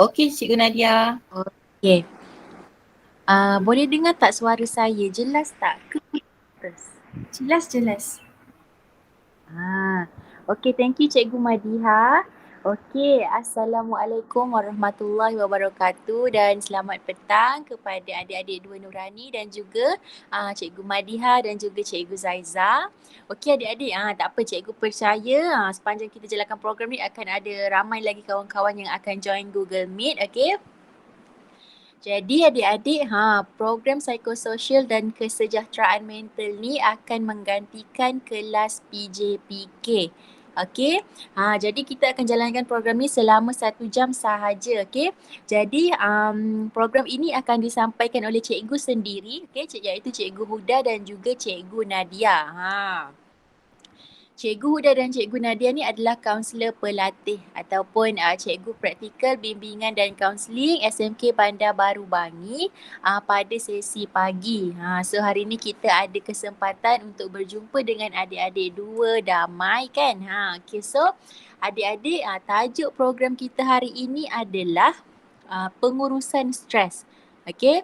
Okey, Cikgu Nadia. Okey. Boleh dengar tak suara saya? Jelas tak? Terus. Jelas. Okey, thank you Cikgu Madiha. Okey, Assalamualaikum warahmatullahi wabarakatuh dan selamat petang kepada adik-adik Dua Nurani dan juga Cikgu Madiha dan juga Cikgu Zaiza. Okey adik-adik, tak apa Cikgu percaya sepanjang kita jalankan program ni akan ada ramai lagi kawan-kawan yang akan join Google Meet, okey? Jadi adik-adik, program psikososial dan kesejahteraan mental ni akan menggantikan kelas PJPK. Okey, jadi kita akan jalankan program ni selama 1 jam sahaja, okey. Jadi program ini akan disampaikan oleh cikgu sendiri, okey, iaitu Cikgu Huda dan juga Cikgu Nadia. Cikgu Huda dan Cikgu Nadia ni adalah kaunselor pelatih ataupun cikgu praktikal bimbingan dan kaunseling SMK Bandar Baru Bangi pada sesi pagi. So hari ni kita ada kesempatan untuk berjumpa dengan adik-adik Dua Damai kan. Okay, so adik-adik tajuk program kita hari ini adalah pengurusan stres. Okey,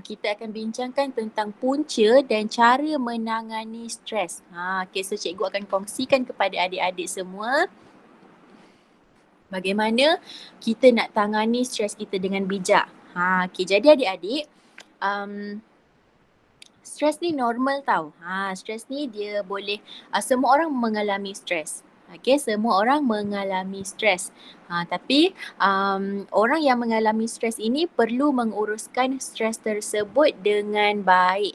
kita akan bincangkan tentang punca dan cara menangani stres. Okey, so cikgu akan kongsikan kepada adik-adik semua bagaimana kita nak tangani stres kita dengan bijak. Okey, jadi adik-adik, stres ni normal tau. Stres ni dia boleh, semua orang mengalami stres. Okay, semua orang mengalami stres. Tapi orang yang mengalami stres ini perlu menguruskan stres tersebut dengan baik.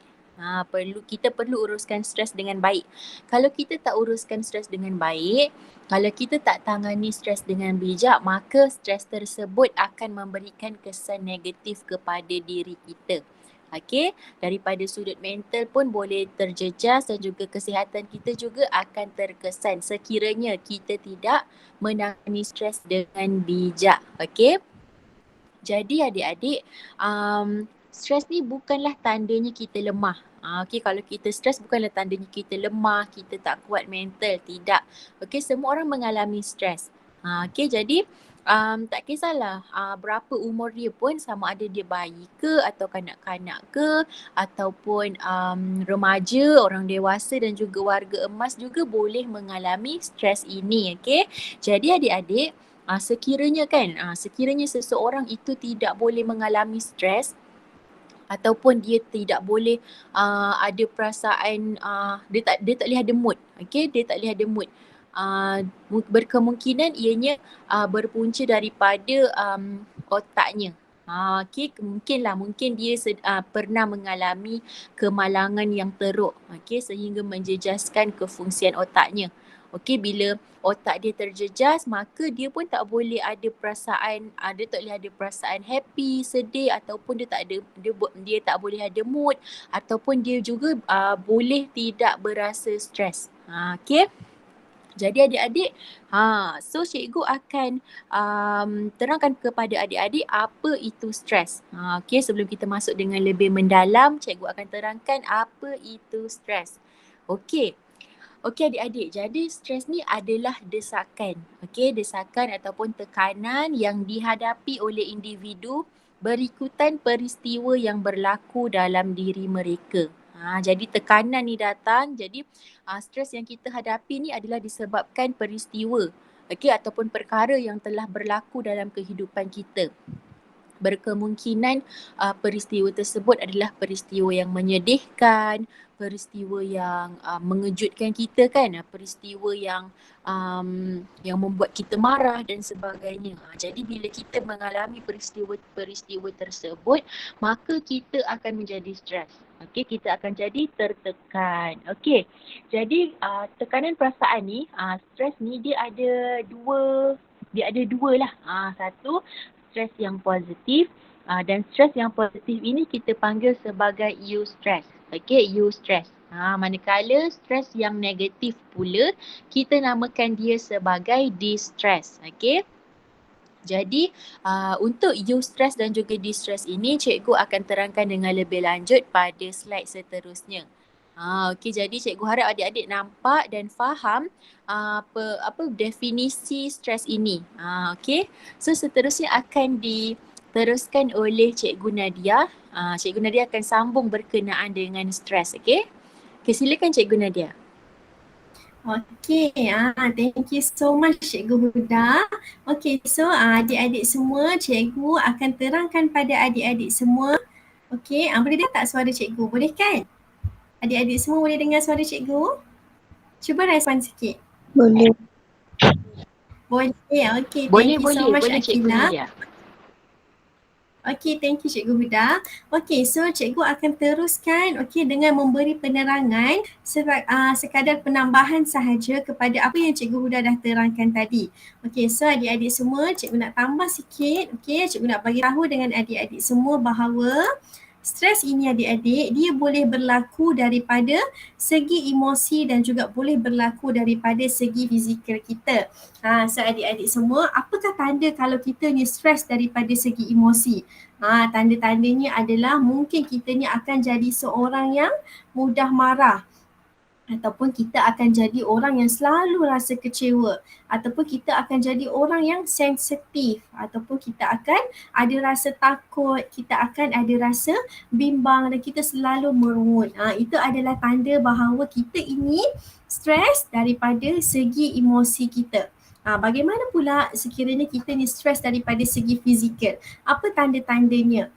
Kita perlu uruskan stres dengan baik. Kalau kita tak uruskan stres dengan baik, kalau kita tak tangani stres dengan bijak, maka stres tersebut akan memberikan kesan negatif kepada diri kita. Okey, daripada sudut mental pun boleh terjejas dan juga kesihatan kita juga akan terkesan sekiranya kita tidak menangani stres dengan bijak. Okey. Jadi adik-adik, stres ni bukanlah tandanya kita lemah. Okey, kalau kita stres bukanlah tandanya kita lemah, kita tak kuat mental, tidak. Okey, semua orang mengalami stres. Okey, jadi tak kisahlah berapa umur dia pun, sama ada dia bayi ke atau kanak-kanak ke ataupun remaja, orang dewasa dan juga warga emas juga boleh mengalami stres ini. Okey, jadi adik-adik, sekiranya seseorang itu tidak boleh mengalami stres ataupun dia tidak boleh ada perasaan dia tak boleh ada mood. Okey, dia tak boleh ada mood. Berkemungkinan ianya berpunca daripada otaknya. Okey, mungkin dia pernah mengalami kemalangan yang teruk, okey, sehingga menjejaskan kefungsian otaknya. Okey, bila otak dia terjejas, maka dia pun tak boleh ada perasaan, dia tak boleh ada perasaan happy, sedih ataupun dia tak boleh ada mood ataupun dia juga boleh tidak berasa stres. Okey. Jadi adik-adik, so cikgu akan terangkan kepada adik-adik apa itu stres. Okey, sebelum kita masuk dengan lebih mendalam, cikgu akan terangkan apa itu stres. Okey. Okey adik-adik, jadi stres ni adalah desakan. Okey, desakan ataupun tekanan yang dihadapi oleh individu berikutan peristiwa yang berlaku dalam diri mereka. Jadi tekanan ni datang, jadi stres yang kita hadapi ni adalah disebabkan peristiwa, okey, ataupun perkara yang telah berlaku dalam kehidupan kita. Berkemungkinan peristiwa tersebut adalah peristiwa yang menyedihkan, peristiwa yang mengejutkan kita kan, peristiwa yang membuat kita marah dan sebagainya. Jadi bila kita mengalami peristiwa tersebut, maka kita akan menjadi stres. Okey, kita akan jadi tertekan. Okey. Jadi tekanan perasaan ni, stres ni dia ada dua lah. Satu, stres yang positif, dan stres yang positif ini kita panggil sebagai eustress. Okey, eustress. Manakala stres yang negatif pula kita namakan dia sebagai distress. Okey. Jadi untuk eustress dan juga distress ini cikgu akan terangkan dengan lebih lanjut pada slide seterusnya. Okey, jadi cikgu harap adik-adik nampak dan faham apa definisi stres ini. Okey. So seterusnya akan diteruskan oleh Cikgu Nadia. Cikgu Nadia akan sambung berkenaan dengan stres, okey? Okey, silakan Cikgu Nadia. Okay, thank you so much Cikgu Huda. Okay, so adik-adik semua, Cikgu akan terangkan pada adik-adik semua. Okay, boleh dengar tak suara Cikgu? Boleh kan? Adik-adik semua boleh dengar suara Cikgu? Cuba respon sikit. Boleh. Boleh, okay, thank you so much Boleh Cikgu Akila. Nadia. Okay, thank you Cikgu Huda. Okay, so Cikgu akan teruskan dengan memberi penerangan sekadar penambahan sahaja kepada apa yang Cikgu Huda dah terangkan tadi. Okay, so adik-adik semua, Cikgu nak tambah sikit. Okay, Cikgu nak bagi tahu dengan adik-adik semua bahawa stres ini adik-adik, dia boleh berlaku daripada segi emosi dan juga boleh berlaku daripada segi fizikal kita. So adik-adik semua, apakah tanda kalau kita ni stres daripada segi emosi? Tanda-tandanya adalah mungkin kita ni akan jadi seorang yang mudah marah, ataupun kita akan jadi orang yang selalu rasa kecewa, ataupun kita akan jadi orang yang sensitif, ataupun kita akan ada rasa takut, kita akan ada rasa bimbang dan kita selalu merungut. Itu adalah tanda bahawa kita ini stres daripada segi emosi kita. Bagaimana pula sekiranya kita ni stres daripada segi fizikal? Apa tanda-tandanya?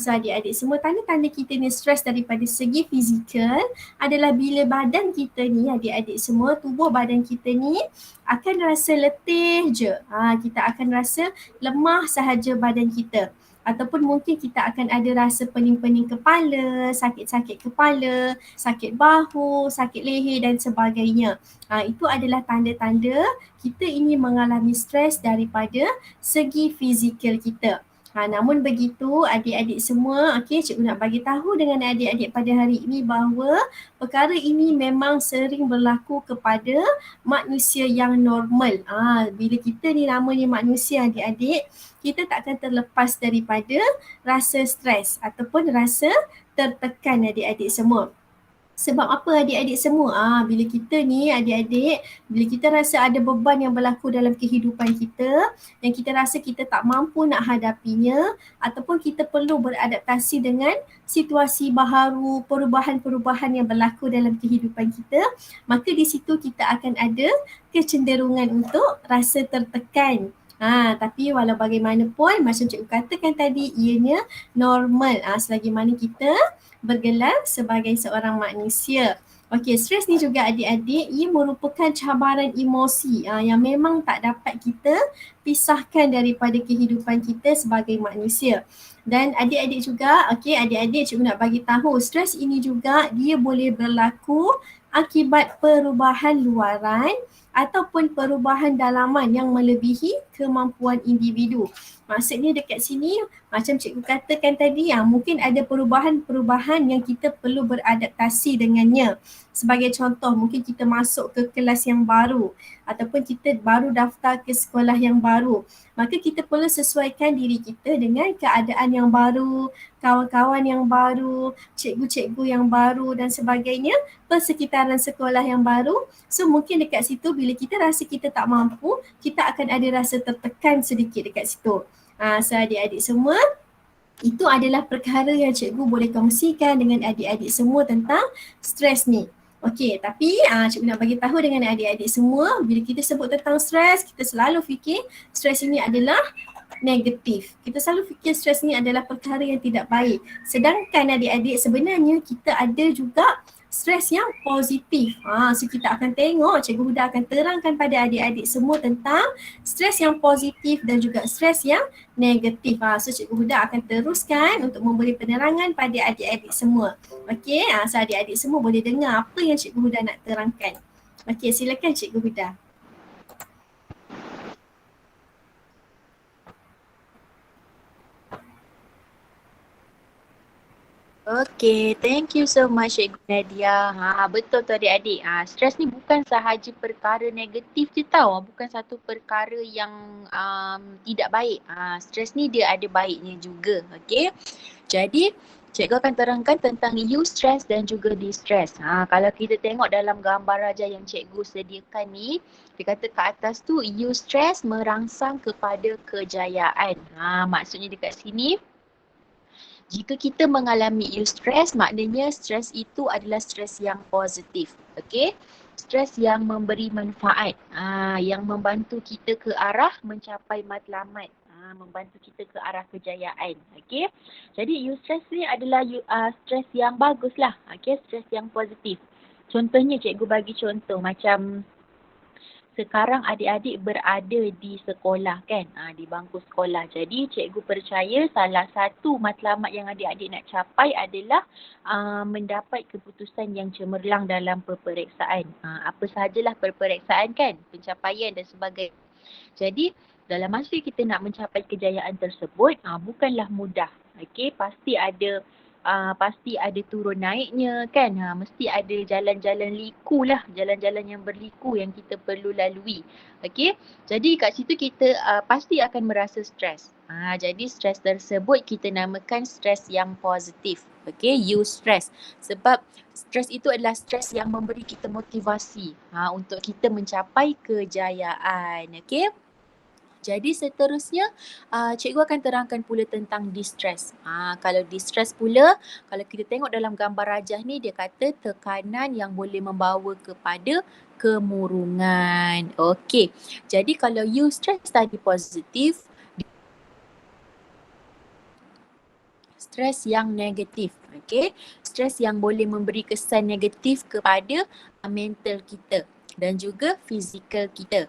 So adik-adik semua, tanda-tanda kita ni stres daripada segi fizikal adalah bila badan kita ni, adik-adik semua, tubuh badan kita ni akan rasa letih je. Kita akan rasa lemah sahaja badan kita. Ataupun mungkin kita akan ada rasa pening-pening kepala, sakit-sakit kepala, sakit bahu, sakit leher dan sebagainya. Itu adalah tanda-tanda kita ini mengalami stres daripada segi fizikal kita. Namun begitu adik-adik semua, cikgu nak bagi tahu dengan adik-adik pada hari ini bahawa perkara ini memang sering berlaku kepada manusia yang normal. Bila kita ni namanya manusia adik-adik, kita tak akan terlepas daripada rasa stres ataupun rasa tertekan adik-adik semua. Sebab apa adik-adik semua? Bila kita ni adik-adik, bila kita rasa ada beban yang berlaku dalam kehidupan kita dan kita rasa kita tak mampu nak hadapinya ataupun kita perlu beradaptasi dengan situasi baharu, perubahan-perubahan yang berlaku dalam kehidupan kita, maka di situ kita akan ada kecenderungan untuk rasa tertekan. Tapi walau bagaimanapun, macam cikgu katakan tadi, ianya normal selagi mana kita bergelar sebagai seorang manusia. Okey, stres ni juga adik-adik, ia merupakan cabaran emosi yang memang tak dapat kita pisahkan daripada kehidupan kita sebagai manusia. Dan adik-adik juga, adik-adik cikgu nak bagi tahu, stres ini juga dia boleh berlaku akibat perubahan luaran ataupun perubahan dalaman yang melebihi kemampuan individu. Maksudnya dekat sini, macam cikgu katakan tadi, mungkin ada perubahan-perubahan yang kita perlu beradaptasi dengannya. Sebagai contoh, mungkin kita masuk ke kelas yang baru ataupun kita baru daftar ke sekolah yang baru. Maka kita perlu sesuaikan diri kita dengan keadaan yang baru, kawan-kawan yang baru, cikgu-cikgu yang baru dan sebagainya, persekitaran sekolah yang baru. So mungkin dekat situ bila kita rasa kita tak mampu, kita akan ada rasa tertekan sedikit dekat situ. So adik-adik semua, itu adalah perkara yang cikgu boleh kongsikan dengan adik-adik semua tentang stres ni. Okey, tapi cikgu nak bagi tahu dengan adik-adik semua, bila kita sebut tentang stres, kita selalu fikir stres ini adalah negatif. Kita selalu fikir stres ni adalah perkara yang tidak baik. Sedangkan adik-adik sebenarnya kita ada juga stres yang positif. So kita akan tengok, Cikgu Huda akan terangkan pada adik-adik semua tentang stres yang positif dan juga stres yang negatif. So Cikgu Huda akan teruskan untuk memberi penerangan pada adik-adik semua. Okey, so adik-adik semua boleh dengar apa yang Cikgu Huda nak terangkan. Okey, silakan Cikgu Huda. Okay, thank you so much Cikgu Nadia. Betul tu adik-adik. Stres ni bukan sahaja perkara negatif je tau. Bukan satu perkara yang tidak baik. Stres ni dia ada baiknya juga. Okay. Jadi Cikgu akan terangkan tentang eustress dan juga distress. Kalau kita tengok dalam gambar rajah yang cikgu sediakan ni, dia kata kat atas tu eustress merangsang kepada kejayaan. Maksudnya dekat sini, jika kita mengalami eustress, maknanya stres itu adalah stres yang positif. Okey? Stres yang memberi manfaat, yang membantu kita ke arah mencapai matlamat. Membantu kita ke arah kejayaan. Okey. Jadi eustress ni adalah stres yang bagus lah. Okey, stres yang positif. Contohnya cikgu bagi contoh macam sekarang adik-adik berada di sekolah kan, di bangku sekolah. Jadi cikgu percaya salah satu matlamat yang adik-adik nak capai adalah mendapat keputusan yang cemerlang dalam peperiksaan. Apa sahajalah peperiksaan kan, pencapaian dan sebagainya. Jadi dalam masa kita nak mencapai kejayaan tersebut, bukanlah mudah. Okey, pasti ada turun naiknya kan. Mesti ada jalan-jalan liku lah, jalan-jalan yang berliku yang kita perlu lalui. Okey, jadi kat situ kita pasti akan merasa stres. Jadi stres tersebut kita namakan stres yang positif. Okey, eustress. Sebab stres itu adalah stres yang memberi kita motivasi untuk kita mencapai kejayaan. Okey. Jadi seterusnya, cikgu akan terangkan pula tentang distress. Kalau distress pula, kalau kita tengok dalam gambar rajah ni, dia kata tekanan yang boleh membawa kepada kemurungan. Okey, jadi kalau eustress tadi positif, stres yang negatif. Okey, stres yang boleh memberi kesan negatif kepada mental kita dan juga fizikal kita.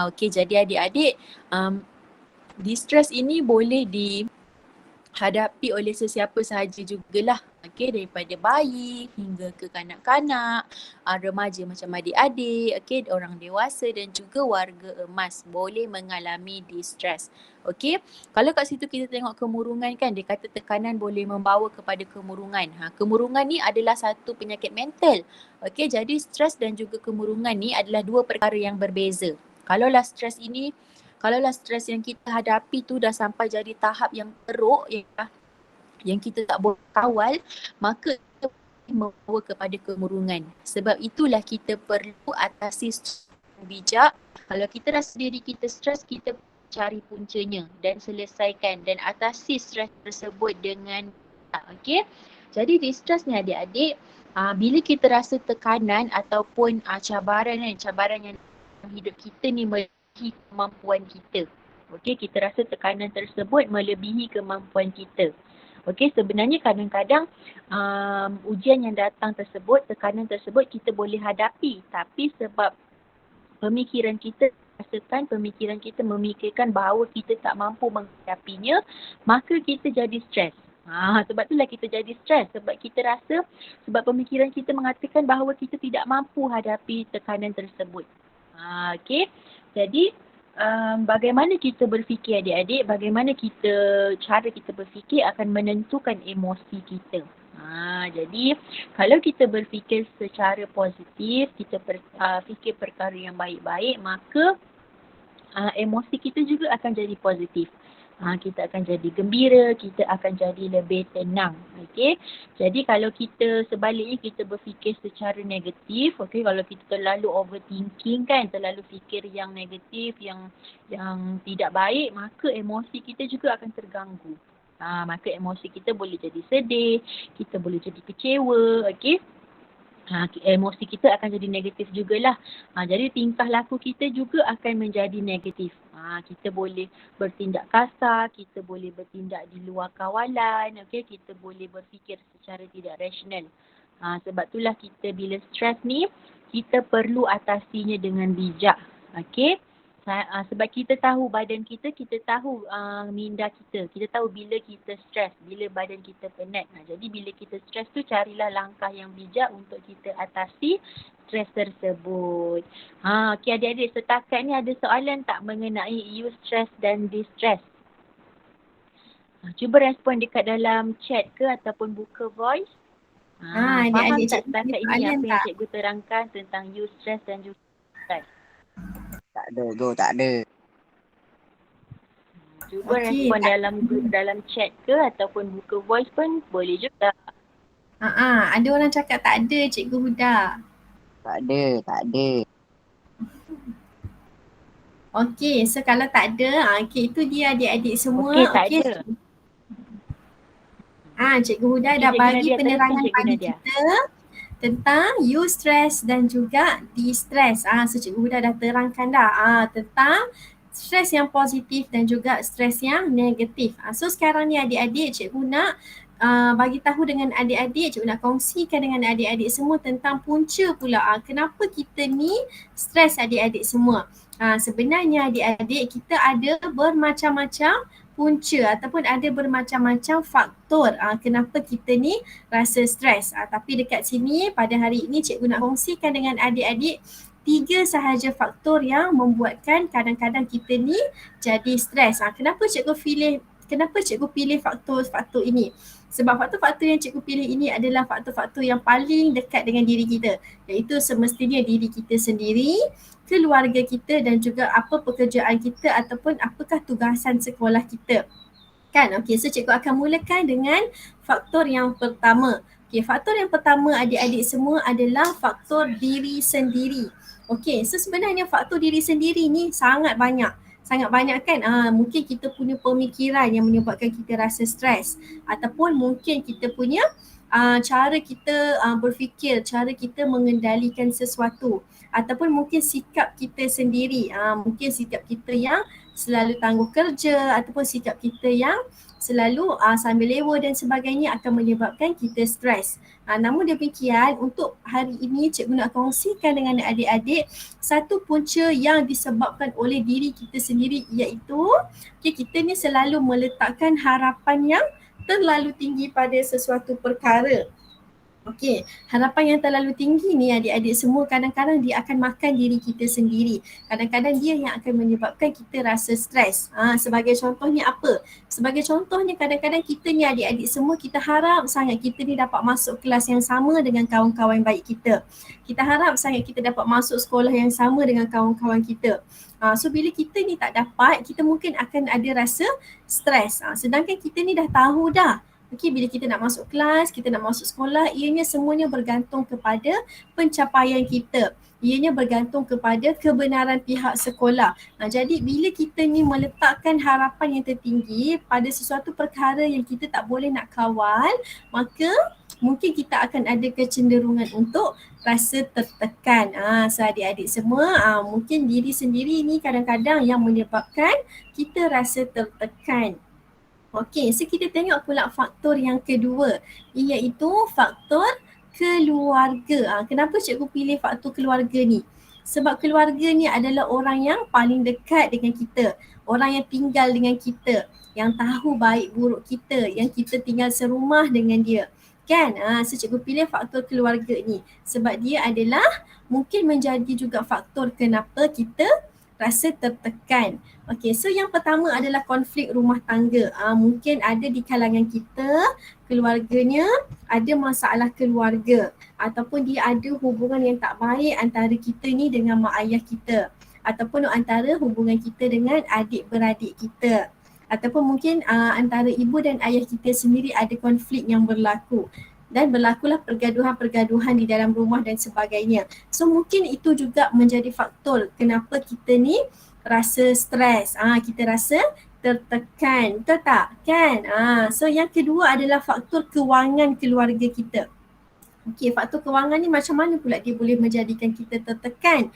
Okey, jadi adik-adik, distress ini boleh dihadapi oleh sesiapa sahaja jugalah. Okey, daripada bayi hingga ke kanak-kanak, remaja macam adik-adik, okey, orang dewasa dan juga warga emas boleh mengalami distress. Okey, kalau kat situ kita tengok kemurungan kan, dia kata tekanan boleh membawa kepada kemurungan. Kemurungan ni adalah satu penyakit mental. Okey, jadi stres dan juga kemurungan ni adalah dua perkara yang berbeza. Kalaulah stres yang kita hadapi tu dah sampai jadi tahap yang teruk, yang kita tak boleh kawal, maka kita membawa kepada kemurungan. Sebab itulah kita perlu atasi stres yang bijak. Kalau kita rasa diri kita stres, kita cari puncanya dan selesaikan dan atasi stres tersebut dengan okey. Jadi distress ni adik-adik, bila kita rasa tekanan ataupun cabaran yang hidup kita ni melebihi kemampuan kita. Okey, kita rasa tekanan tersebut melebihi kemampuan kita. Okey, sebenarnya kadang-kadang ujian yang datang tersebut, tekanan tersebut kita boleh hadapi, tapi sebab pemikiran kita memikirkan bahawa kita tak mampu menghadapinya, maka kita jadi stres. Sebab itulah kita jadi stres, sebab pemikiran kita mengatakan bahawa kita tidak mampu hadapi tekanan tersebut. Okey, jadi bagaimana kita berfikir adik-adik, cara kita berfikir akan menentukan emosi kita. Jadi kalau kita berfikir secara positif, kita fikir perkara yang baik-baik, maka emosi kita juga akan jadi positif. Kita akan jadi gembira, kita akan jadi lebih tenang. Okey. Jadi kalau kita sebaliknya kita berfikir secara negatif, okey, kalau kita terlalu overthinking kan, terlalu fikir yang negatif, yang tidak baik, maka emosi kita juga akan terganggu. Maka emosi kita boleh jadi sedih, kita boleh jadi kecewa, okey. Emosi kita akan jadi negatif jugalah. Jadi tingkah laku kita juga akan menjadi negatif. Kita boleh bertindak kasar, kita boleh bertindak di luar kawalan, okey, kita boleh berfikir secara tidak rasional. Sebab itulah kita bila stres ni, kita perlu atasinya dengan bijak. Okey. Sebab kita tahu badan kita tahu minda kita. Kita tahu bila kita stres, bila badan kita penat. Jadi bila kita stres tu, carilah langkah yang bijak untuk kita atasi stres tersebut. Okey adik-adik, setakat ni ada soalan tak mengenai eustress dan distress? Cuba respon dekat dalam chat ke ataupun buka voice. Faham tak setakat ini apa yang cikgu terangkan tentang eustress dan juga distress? Tak ada, tak ada. Cuba Okey, respon dalam chat ke ataupun buka voice pun boleh juga. ada orang cakap tak ada Cikgu Huda. Tak ada, tak ada. Okey, so kalau tak ada, okey itu dia adik-adik semua. Okey, tak Okey. ada. Cikgu Huda Okey, dah Cikgu bagi Nadia, penerangan teruskan Cikgu pada Nadia. kita tentang eustress dan juga distress. So Cikgu Huda dah terangkan dah tentang stres yang positif dan juga stres yang negatif. So sekarang ni adik-adik, Cikgu nak bagi tahu dengan adik-adik, Cikgu nak kongsikan dengan adik-adik semua tentang punca pula kenapa kita ni stres adik-adik semua. Sebenarnya adik-adik kita ada bermacam-macam punca ataupun ada bermacam-macam faktor kenapa kita ni rasa stres. Tapi dekat sini pada hari ini Cikgu nak kongsikan dengan adik-adik 3 sahaja faktor yang membuatkan kadang-kadang kita ni jadi stres. Kenapa Cikgu pilih faktor-faktor ini? Sebab faktor-faktor yang Cikgu pilih ini adalah faktor-faktor yang paling dekat dengan diri kita, iaitu semestinya diri kita sendiri, keluarga kita dan juga apa pekerjaan kita ataupun apakah tugasan sekolah kita. Kan? Okey, so Cikgu akan mulakan dengan faktor yang pertama. Okey, faktor yang pertama adik-adik semua adalah faktor diri sendiri. Okey, so sebenarnya faktor diri sendiri ni sangat banyak. Sangat banyak kan? Mungkin kita punya pemikiran yang menyebabkan kita rasa stres ataupun mungkin kita punya cara kita berfikir, cara kita mengendalikan sesuatu ataupun mungkin sikap kita sendiri. Mungkin sikap kita yang selalu tangguh kerja ataupun sikap kita yang selalu sambil lewa dan sebagainya akan menyebabkan kita stres. Namun demikian, untuk hari ini Cikgu nak kongsikan dengan adik-adik satu punca yang disebabkan oleh diri kita sendiri, iaitu kita ni selalu meletakkan harapan yang terlalu tinggi pada sesuatu perkara. Okey, harapan yang terlalu tinggi ni adik-adik semua kadang-kadang dia akan makan diri kita sendiri. Kadang-kadang dia yang akan menyebabkan kita rasa stres. Sebagai contohnya apa? Sebagai contohnya kadang-kadang kita ni adik-adik semua kita harap sangat kita ni dapat masuk kelas yang sama dengan kawan-kawan baik kita. Kita harap sangat kita dapat masuk sekolah yang sama dengan kawan-kawan kita. So bila kita ni tak dapat, kita mungkin akan ada rasa stres. Sedangkan kita ni dah tahu dah. Okey, bila kita nak masuk kelas, kita nak masuk sekolah, ianya semuanya bergantung kepada pencapaian kita. Ianya bergantung kepada kebenaran pihak sekolah. Jadi bila kita ni meletakkan harapan yang tertinggi pada sesuatu perkara yang kita tak boleh nak kawal, maka mungkin kita akan ada kecenderungan untuk rasa tertekan. So adik-adik semua, mungkin diri sendiri ni kadang-kadang yang menyebabkan kita rasa tertekan. Okey, so kita tengok pula faktor yang kedua, iaitu faktor keluarga. Kenapa Cikgu pilih faktor keluarga ni? Sebab keluarga ni adalah orang yang paling dekat dengan kita, orang yang tinggal dengan kita, yang tahu baik buruk kita, yang kita tinggal serumah dengan dia. Kan? So Cikgu pilih faktor keluarga ni sebab dia adalah mungkin menjadi juga faktor kenapa kita rasa tertekan. Okey, so yang pertama adalah konflik rumah tangga. Mungkin ada di kalangan kita, keluarganya ada masalah keluarga ataupun dia ada hubungan yang tak baik antara kita ni dengan mak ayah kita ataupun antara hubungan kita dengan adik-beradik kita ataupun mungkin antara ibu dan ayah kita sendiri ada konflik yang berlaku. Dan berlakulah pergaduhan-pergaduhan di dalam rumah dan sebagainya. So mungkin itu juga menjadi faktor kenapa kita ni rasa stres. Kita rasa tertekan. Betul tak? Kan? So yang kedua adalah faktor kewangan keluarga kita. Okey, faktor kewangan ni macam mana pula dia boleh menjadikan kita tertekan?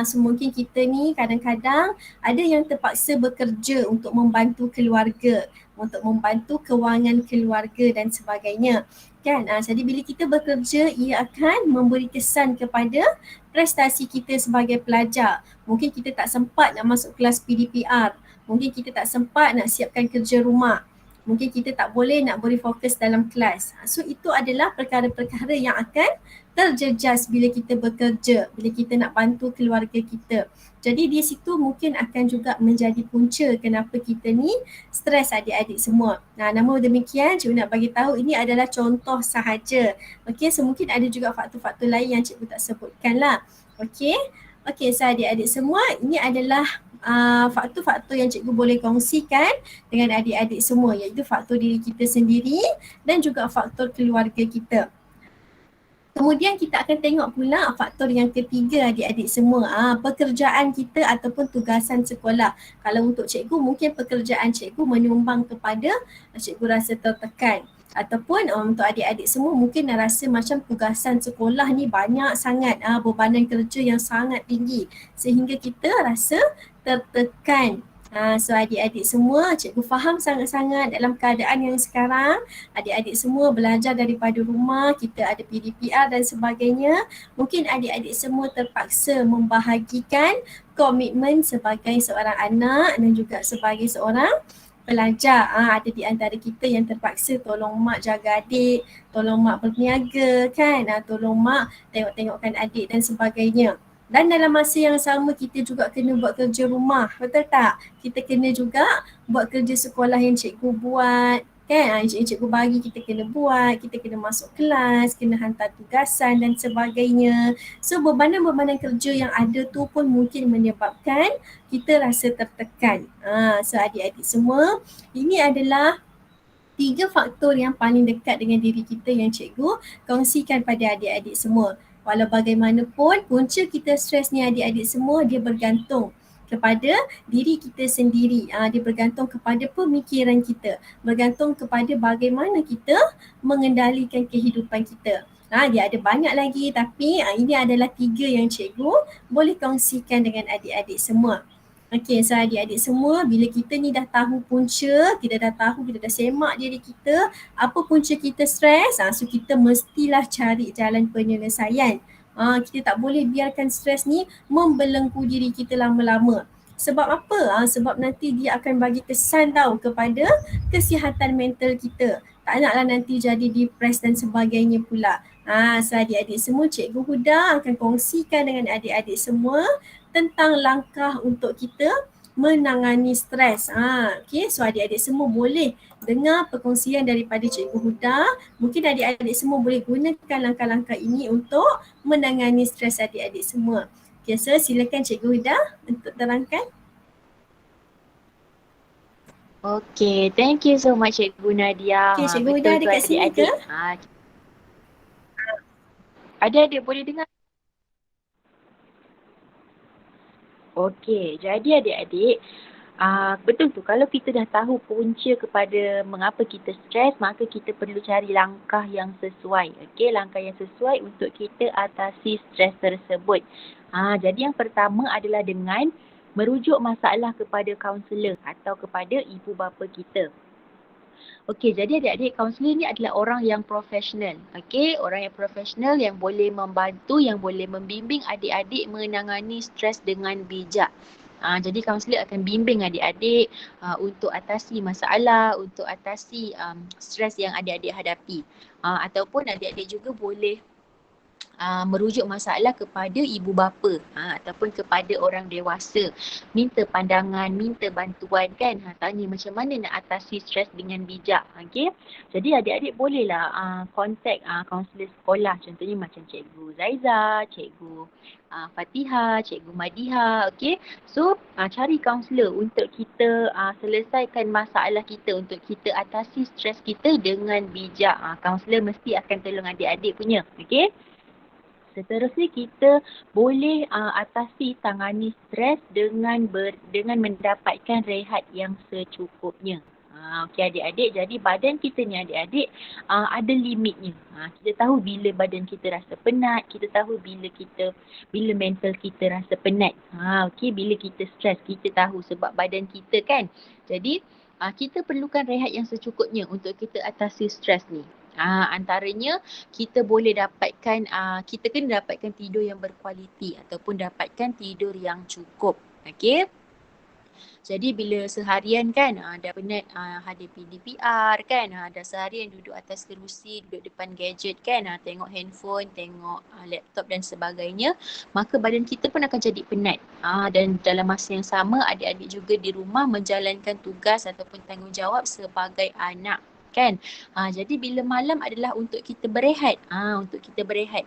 So mungkin kita ni kadang-kadang ada yang terpaksa bekerja untuk membantu keluarga, untuk membantu kewangan keluarga dan sebagainya. Kan? Jadi bila kita bekerja, ia akan memberi kesan kepada prestasi kita sebagai pelajar. Mungkin kita tak sempat nak masuk kelas PDPR. Mungkin kita tak sempat nak siapkan kerja rumah. Mungkin kita tak boleh nak beri fokus dalam kelas. So itu adalah perkara-perkara yang akan terjejas bila kita bekerja, bila kita nak bantu keluarga kita. Jadi di situ mungkin akan juga menjadi punca kenapa kita ni stres adik-adik semua. Namun demikian Cikgu nak bagi tahu ini adalah contoh sahaja. Okey, so mungkin ada juga faktor-faktor lain yang Cikgu tak sebutkan lah. Okey, so adik-adik semua ini adalah faktor-faktor yang cikgu boleh kongsikan dengan adik-adik semua, iaitu faktor diri kita sendiri dan juga faktor keluarga kita. Kemudian kita akan tengok pula faktor yang ketiga adik-adik semua, pekerjaan kita ataupun tugasan sekolah. Kalau untuk cikgu mungkin pekerjaan cikgu menyumbang kepada cikgu rasa tertekan. Ataupun untuk adik-adik semua mungkin rasa macam tugasan sekolah ni banyak sangat, bebanan kerja yang sangat tinggi sehingga kita rasa tertekan. So adik-adik semua, cikgu faham sangat-sangat dalam keadaan yang sekarang adik-adik semua belajar daripada rumah, kita ada PDPR dan sebagainya. Mungkin adik-adik semua terpaksa membahagikan komitmen sebagai seorang anak dan juga sebagai seorang pelajar. Ada di antara kita yang terpaksa tolong mak jaga adik, tolong mak berniaga kan, tolong mak tengok-tengokkan adik dan sebagainya. Dan dalam masa yang sama kita juga kena buat kerja rumah, betul tak? Kita kena juga buat kerja sekolah yang cikgu buat, kan? Cikgu bagi kita kena buat, kita kena masuk kelas, kena hantar tugasan dan sebagainya. So bebanan-bebanan kerja yang ada tu pun mungkin menyebabkan kita rasa tertekan. So adik-adik semua, ini adalah 3 faktor yang paling dekat dengan diri kita yang cikgu kongsikan pada adik-adik semua. Walau bagaimanapun, punca kita stres ni adik-adik semua dia bergantung kepada diri kita sendiri. Dia bergantung kepada pemikiran kita, bergantung kepada bagaimana kita mengendalikan kehidupan kita. Dia ada banyak lagi tapi ini adalah 3 yang cikgu boleh kongsikan dengan adik-adik semua. Okey, so adik-adik semua, bila kita ni dah tahu punca, kita dah tahu, kita dah semak diri kita, apa punca kita stres, so kita mestilah cari jalan penyelesaian. Kita tak boleh biarkan stres ni membelenggu diri kita lama-lama. Sebab apa? Sebab nanti dia akan bagi kesan tau kepada kesihatan mental kita. Tak naklah nanti jadi depres dan sebagainya pula. So adik-adik semua, Cikgu Huda akan kongsikan dengan adik-adik semua tentang langkah untuk kita menangani stres. Okay, so adik-adik semua boleh dengar perkongsian daripada Cikgu Huda. Mungkin adik-adik semua boleh gunakan langkah-langkah ini untuk menangani stres adik-adik semua. Okay, so silakan Cikgu Huda untuk terangkan. Okay, thank you so much Cikgu Nadia. Okay, Cikgu Huda ada kat sini ke? Adik-adik boleh dengar? Okey, jadi adik-adik, betul tu, kalau kita dah tahu punca kepada mengapa kita stres, maka kita perlu cari langkah yang sesuai. Okey, langkah yang sesuai untuk kita atasi stres tersebut. Jadi yang pertama adalah dengan merujuk masalah kepada kaunselor atau kepada ibu bapa kita. Okey, jadi adik-adik, kaunselor ni adalah orang yang profesional. Okey, orang yang profesional yang boleh membantu, yang boleh membimbing adik-adik menangani stres dengan bijak. Jadi kaunselor akan bimbing adik-adik untuk atasi masalah, untuk atasi stres yang adik-adik hadapi. Ataupun adik-adik juga boleh merujuk masalah kepada ibu bapa ataupun kepada orang dewasa, minta pandangan, minta bantuan kan, tanya macam mana nak atasi stres dengan bijak. Okey, jadi adik-adik bolehlah contact kaunselor sekolah, contohnya macam Cikgu Zaiza, Cikgu Fatihah, Cikgu Madiha. Okey, so cari kaunselor untuk kita selesaikan masalah kita, untuk kita atasi stres kita dengan bijak. Kaunselor mesti akan tolong adik-adik punya. Okey, seterusnya kita boleh atasi tangani stres dengan mendapatkan rehat yang secukupnya. Okey adik-adik, jadi badan kita ni adik-adik ada limitnya. Kita tahu bila badan kita rasa penat, kita tahu bila mental kita rasa penat. Okey, bila kita stres kita tahu sebab badan kita kan. Jadi kita perlukan rehat yang secukupnya untuk kita atasi stres ni. Antaranya kita boleh dapatkan, kita kena dapatkan tidur yang berkualiti ataupun dapatkan tidur yang cukup. Okey, jadi bila seharian kan dah penat hadapi DPR kan, dah seharian duduk atas kerusi, duduk depan gadget kan, tengok handphone, tengok laptop dan sebagainya, maka badan kita pun akan jadi penat. Dan dalam masa yang sama adik-adik juga di rumah menjalankan tugas ataupun tanggungjawab sebagai anak kan. Jadi bila malam adalah untuk kita berehat, untuk kita berehat.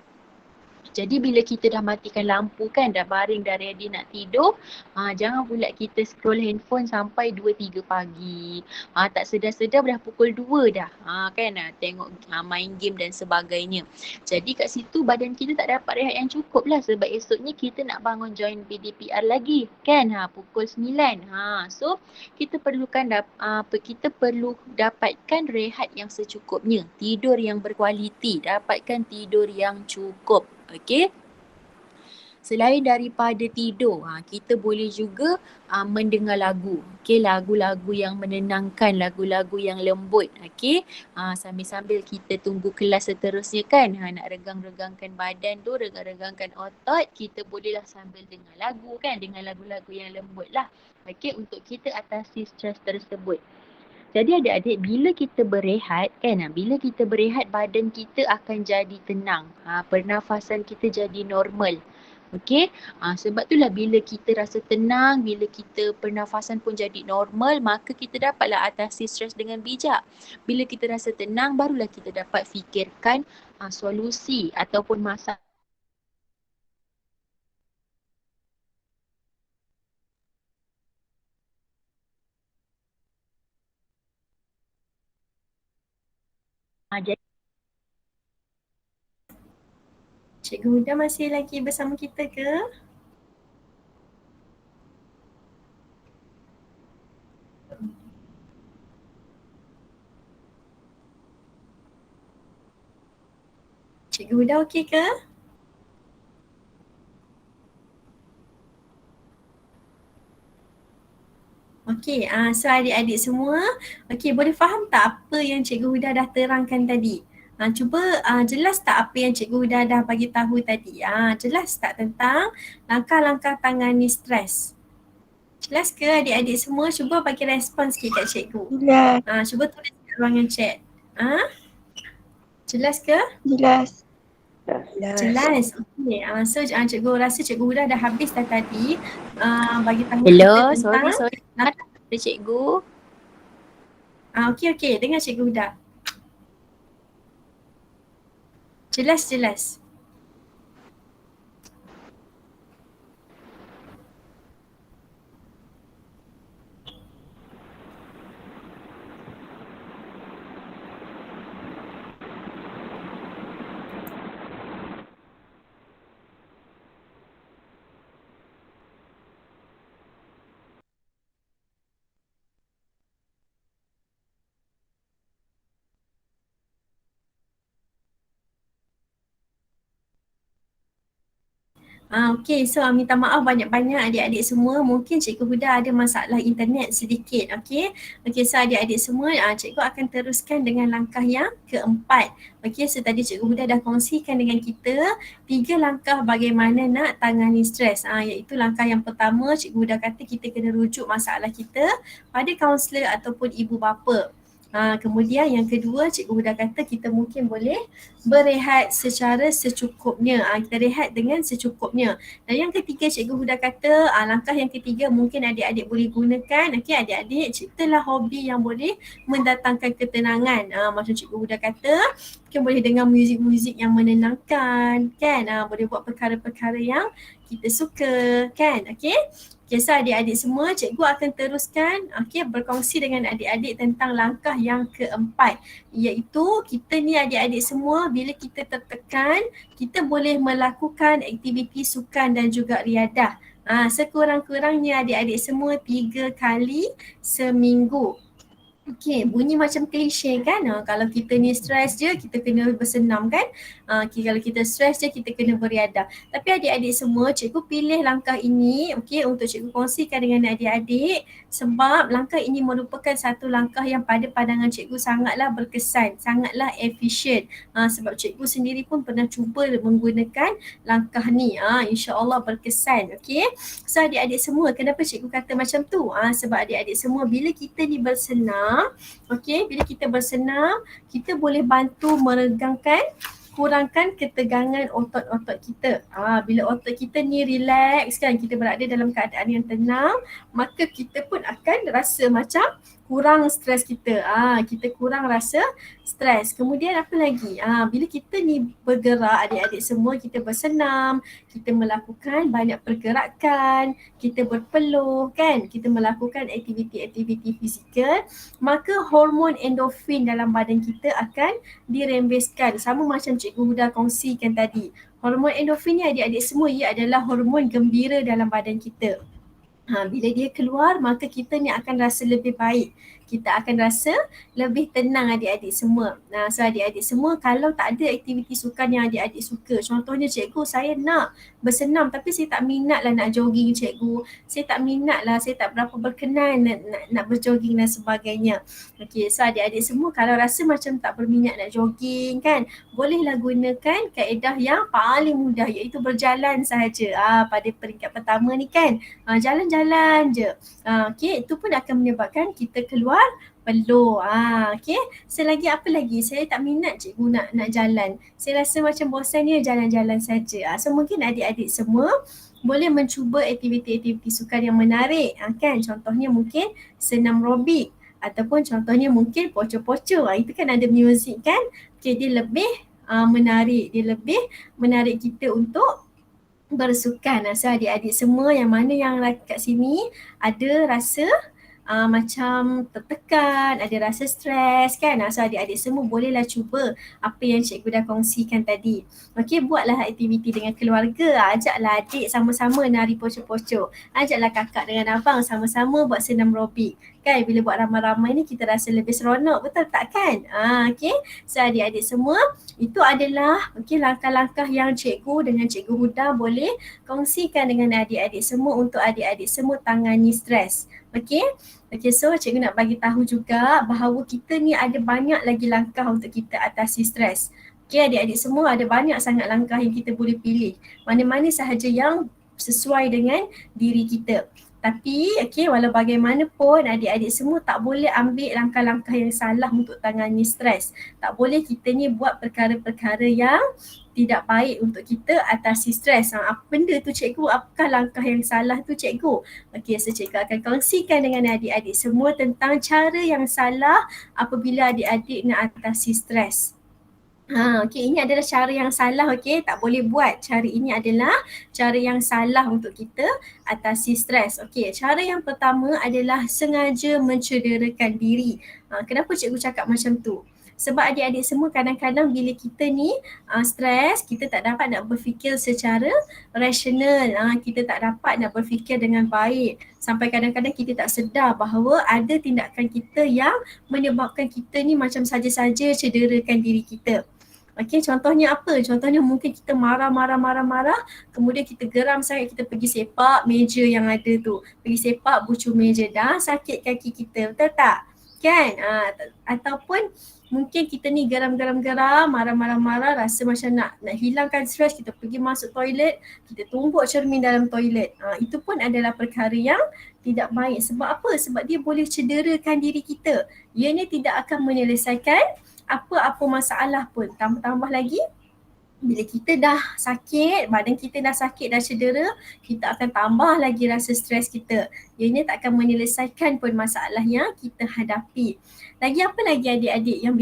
Jadi bila kita dah matikan lampu kan, dah baring, dah ready nak tidur, jangan pula kita scroll handphone sampai 2-3 pagi. Tak sedar-sedar dah pukul 2 dah. Kan, tengok main game dan sebagainya. Jadi kat situ badan kita tak dapat rehat yang cukup lah, sebab esoknya kita nak bangun join PDPR lagi kan, pukul 9. So kita kita perlu dapatkan rehat yang secukupnya, tidur yang berkualiti, dapatkan tidur yang cukup. Okey. Selain daripada tidur, kita boleh juga mendengar lagu. Okey, lagu-lagu yang menenangkan, lagu-lagu yang lembut. Okey. Sambil-sambil kita tunggu kelas seterusnya kan, nak regang-regangkan badan tu, regang-regangkan otot, kita bolehlah sambil dengar lagu kan, dengar lagu-lagu yang lembut lah. Okey, untuk kita atasi stres tersebut. Jadi adik-adik, bila kita berehat kan, bila kita berehat badan kita akan jadi tenang. Pernafasan kita jadi normal. Okey, sebab itulah bila kita rasa tenang, bila kita pernafasan pun jadi normal, maka kita dapatlah atasi stres dengan bijak. Bila kita rasa tenang, barulah kita dapat fikirkan solusi ataupun masalah. Jadi Cikgu Huda masih lagi bersama kita ke? Cikgu Huda okey ke? Okey, so adik-adik semua, okey, boleh faham tak apa yang Cikgu Huda dah terangkan tadi? Cuba jelas tak apa yang Cikgu Huda dah bagi tahu tadi? Jelas tak tentang langkah-langkah tangani stres? Jelas ke adik-adik semua? Cuba bagi respon sikit kat Cikgu. Jelas. Cuba tulis kat ruangan chat. Jelas ke? Jelas. Jelas. Okey. So Cikgu rasa Cikgu Huda dah habis dah tadi bagi tahu hello, kita tentang sorry. Ada cikgu. Okey. Dengar Cikgu Huda. Jelas. Okey, so minta maaf banyak-banyak adik-adik semua. Mungkin Cikgu Huda ada masalah internet sedikit, okey. Okey, so adik-adik semua, Cikgu akan teruskan dengan langkah yang keempat. Okey, so tadi Cikgu Huda dah kongsikan dengan kita 3 langkah bagaimana nak tangani stres. Iaitu langkah yang pertama, Cikgu Huda kata kita kena rujuk masalah kita pada kaunselor ataupun ibu bapa. Kemudian yang kedua, Cikgu Huda kata kita mungkin boleh berehat secara secukupnya. Kita rehat dengan secukupnya. Dan yang ketiga, Cikgu Huda kata langkah yang ketiga mungkin adik-adik boleh gunakan. Okey, adik-adik ciptalah hobi yang boleh mendatangkan ketenangan. Macam Cikgu Huda kata, mungkin boleh dengar muzik-muzik yang menenangkan kan. Boleh buat perkara-perkara yang kita suka kan. Okey. Okay, so adik-adik semua, cikgu akan teruskan berkongsi dengan adik-adik tentang langkah yang keempat, iaitu kita ni adik-adik semua bila kita tertekan, kita boleh melakukan aktiviti sukan dan juga riadah. Sekurang-kurangnya adik-adik semua 3 kali seminggu. Okey, bunyi macam klise kan? Kalau kita ni stres je, kita kena bersenam kan? Kalau kita stres je, kita kena beriadah. Tapi adik-adik semua, cikgu pilih langkah ini untuk cikgu kongsikan dengan adik-adik sebab langkah ini merupakan satu langkah yang pada pandangan cikgu sangatlah berkesan, sangatlah efisien. Sebab cikgu sendiri pun pernah cuba menggunakan langkah ni. InsyaAllah berkesan. Okey. So adik-adik semua, kenapa cikgu kata macam tu? Sebab adik-adik semua, bila kita ni bersenam, bila kita bersenam, kita boleh bantu kurangkan ketegangan otot-otot kita. Bila otot kita ni relax kan, kita berada dalam keadaan yang tenang, maka kita pun akan rasa macam kurang stres kita. Kita kurang rasa stres. Kemudian apa lagi? Bila kita ni bergerak adik-adik semua, kita bersenam, kita melakukan banyak pergerakan, kita berpeluh kan, kita melakukan aktiviti-aktiviti fizikal, maka hormon endorfin dalam badan kita akan dirembeskan. Sama macam Cikgu Huda kongsikan tadi. Hormon endorfin ni adik-adik semua ia adalah hormon gembira dalam badan kita. Bila dia keluar maka kita ni akan rasa lebih baik. Kita akan rasa lebih tenang adik-adik semua. So adik-adik semua kalau tak ada aktiviti sukan yang adik-adik suka. Contohnya cikgu saya nak bersenam tapi saya tak minat lah nak jogging cikgu. Saya tak minat lah, saya tak berapa berkenan nak berjogging dan sebagainya. Okay, so adik-adik semua kalau rasa macam tak berminat nak jogging kan, bolehlah gunakan kaedah yang paling mudah iaitu berjalan sahaja. Pada peringkat pertama ni kan, jalan-jalan je. Okay, itu pun akan menyebabkan kita keluar peluh. Okay, selagi apa lagi? Saya tak minat cikgu nak jalan. Saya rasa macam bosan ya jalan-jalan saja. So mungkin adik-adik semua boleh mencuba aktiviti-aktiviti sukan yang menarik. Kan, contohnya mungkin senam aerobik ataupun contohnya mungkin poco-poco. Itu kan ada muzik kan. Okay, dia lebih menarik. Dia lebih menarik kita untuk bersukan. So adik-adik semua yang mana yang kat sini ada rasa macam tertekan, ada rasa stres kan. So adik-adik semua bolehlah cuba apa yang cikgu dah kongsikan tadi. Okey, buatlah aktiviti dengan keluarga. Ajaklah adik sama-sama nari poco-poco. Ajaklah kakak dengan abang sama-sama buat senam aerobik. Kan, bila buat ramai-ramai ni kita rasa lebih seronok, betul tak kan? Okey, so adik-adik semua itu adalah langkah-langkah yang cikgu dengan Cikgu Huda boleh kongsikan dengan adik-adik semua untuk adik-adik semua tangani stres. Okey, so cikgu nak bagi tahu juga bahawa kita ni ada banyak lagi langkah untuk kita atasi stres. Okey, adik-adik semua ada banyak sangat langkah yang kita boleh pilih. Mana-mana sahaja yang sesuai dengan diri kita. Tapi walau bagaimanapun adik-adik semua tak boleh ambil langkah-langkah yang salah untuk tangani stres. Tak boleh kita ni buat perkara-perkara yang tidak baik untuk kita atasi stres. Apa benda tu cikgu? Apakah langkah yang salah tu cikgu? Okey, so cikgu akan kongsikan dengan adik-adik semua tentang cara yang salah apabila adik-adik nak atasi stres. Okey, ini adalah cara yang salah, okey, tak boleh buat. Cara ini adalah cara yang salah untuk kita atasi stres. Okey, cara yang pertama adalah sengaja mencederakan diri. Kenapa cikgu cakap macam tu? Sebab adik-adik semua kadang-kadang bila kita ni stres, kita tak dapat nak berfikir secara rasional. Kita tak dapat nak berfikir dengan baik. Sampai kadang-kadang kita tak sedar bahawa ada tindakan kita yang menyebabkan kita ni macam saja-saja cederakan diri kita. Okey, contohnya apa? Contohnya mungkin kita marah, kemudian kita geram sangat, kita pergi sepak meja yang ada tu. Pergi sepak bucu meja, dah sakit kaki kita, betul tak? Kan? Ataupun mungkin kita ni geram, marah, rasa macam nak hilangkan stres, kita pergi masuk toilet, kita tumbuk cermin dalam toilet. Itu pun adalah perkara yang tidak baik. Sebab apa? Sebab dia boleh cederakan diri kita. Ianya tidak akan menyelesaikan apa-apa masalah pun. Tambah lagi, bila kita dah sakit, badan kita dah sakit, dah cedera, kita akan tambah lagi rasa stres kita. Ianya tak akan menyelesaikan pun masalah yang kita hadapi. Lagi apa lagi adik-adik yang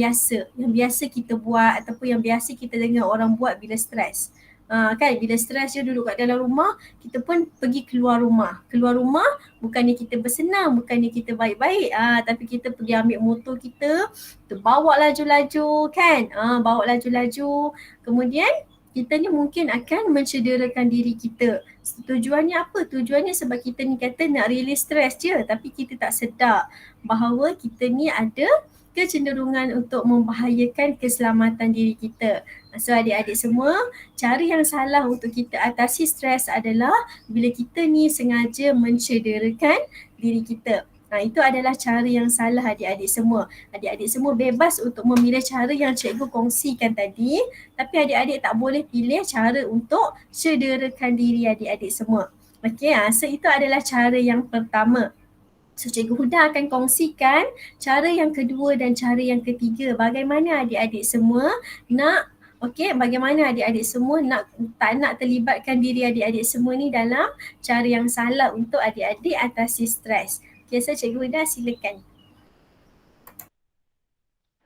biasa kita buat ataupun yang biasa kita dengar orang buat bila stres? Kan, bila stres je duduk kat dalam rumah, kita pun pergi keluar rumah. Keluar rumah bukannya kita bersenam, bukannya kita baik-baik, tapi kita pergi ambil motor kita bawa laju-laju kan, bawa laju-laju. Kemudian kita ni mungkin akan mencederakan diri kita. Tujuannya apa? Tujuannya sebab kita ni kata nak release stres je, tapi kita tak sedar bahawa kita ni ada kecenderungan untuk membahayakan keselamatan diri kita. So adik-adik semua, cara yang salah untuk kita atasi stres adalah bila kita ni sengaja mencederakan diri kita. Itu adalah cara yang salah adik-adik semua. Adik-adik semua bebas untuk memilih cara yang cikgu kongsikan tadi, tapi adik-adik tak boleh pilih cara untuk cederakan diri adik-adik semua. Okey, so itu adalah cara yang pertama. So Cikgu Huda akan kongsikan cara yang kedua dan cara yang ketiga. Bagaimana adik-adik semua nak, bagaimana adik-adik semua tak nak terlibatkan diri adik-adik semua ni dalam cara yang salah untuk adik-adik atasi stres. Okay, so Cikgu Huda silakan.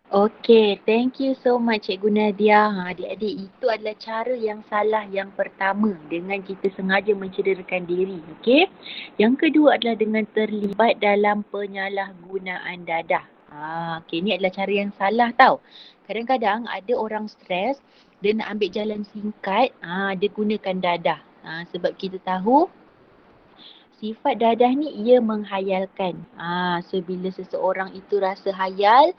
Okay, thank you so much Cikgu Nadia. Adik-adik, itu adalah cara yang salah yang pertama dengan kita sengaja mencederakan diri. Okay. Yang kedua adalah dengan terlibat dalam penyalahgunaan dadah. Okay, ni adalah cara yang salah tau. Kadang-kadang ada orang stres, dia nak ambil jalan singkat, dia gunakan dadah. Sebab kita tahu sifat dadah ni ia menghayalkan. So bila seseorang itu rasa hayal,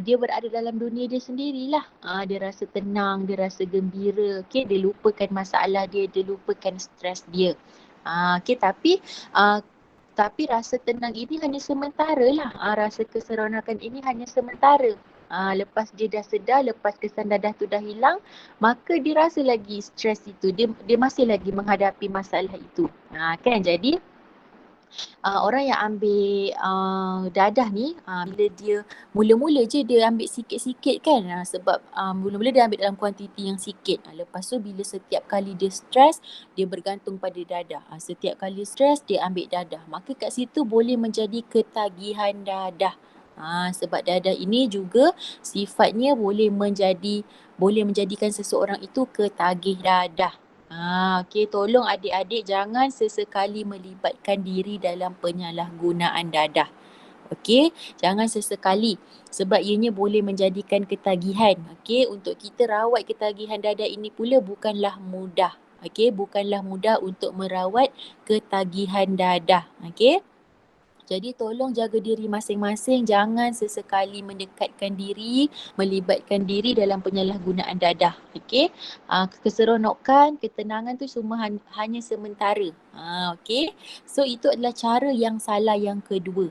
dia berada dalam dunia dia sendirilah. Dia rasa tenang, dia rasa gembira. Okay, dia lupakan masalah dia lupakan stres dia. Okay, tapi rasa tenang ini hanya sementara lah. Rasa keseronokan ini hanya sementara. Lepas dia dah sedar, lepas kesan dadah tu dah hilang, maka dia rasa lagi stres itu. Dia masih lagi menghadapi masalah itu. Kan, jadi orang yang ambil dadah ni, bila dia mula-mula je dia ambil sikit-sikit kan, sebab mula-mula dia ambil dalam kuantiti yang sikit. Lepas tu bila setiap kali dia stres, dia bergantung pada dadah. Setiap kali stres dia ambil dadah. Maka kat situ boleh menjadi ketagihan dadah. Sebab dadah ini juga sifatnya boleh menjadikan seseorang itu ketagih dadah. Okey, tolong adik-adik jangan sesekali melibatkan diri dalam penyalahgunaan dadah. Okey, jangan sesekali sebab ianya boleh menjadikan ketagihan. Okey, untuk kita rawat ketagihan dadah ini pula bukanlah mudah. Okey, bukanlah mudah untuk merawat ketagihan dadah. Okey. Jadi tolong jaga diri masing-masing, jangan sesekali mendekatkan diri, melibatkan diri dalam penyalahgunaan dadah. Okey. Keseronokan, ketenangan tu semua hanya sementara. Okey. So itu adalah cara yang salah yang kedua.